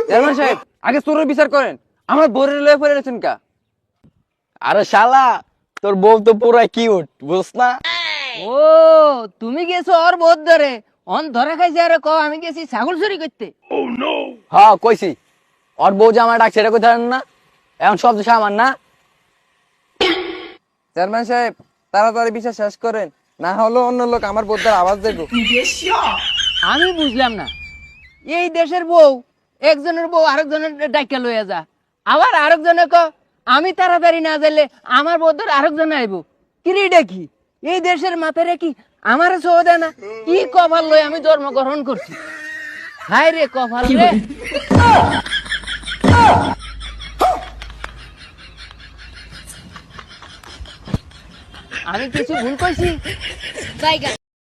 Chairman সাহেব আগে চোরের বিচার করেন, আমার বউরের লয়ে পড়ে রয়েছেন কা? আরে শালা, তোর বউ তো পুরাই কিউট, বুঝ না? ও তুমি গেছো ওর বোধ ধরে, অন ধরা খাইছে আর কও আমি গেছি ছাগল চুরি করতে। হ্যাঁ কইছি, ওর বউ যে আমার ডাকছে এটা কইতে পারেন না? এখন সব দোষ আমার না? চেয়ারম্যান সাহেব তাড়াতাড়ি বিচার শেষ করেন, না হলে অন্য লোক আমার বউদার আওয়াজ দেবো। আমি বুঝলাম না, এই দেশের বউ একজনের বউ আরেকজনের ডাইকা লইয়া যা, আবার আরেকজনে ক আমি তাড়াতাড়ি না যাইলে আমার বউদের আরেকজন আইব। কিরে ডাকি এই দেশের মাথারে কি আমার সহ দেয় না? কি কপাল লই আমি জন্মগ্রহণ করছি, হায় রে কপাল রে। আমি কিছু ভুল কইছি? জায়গা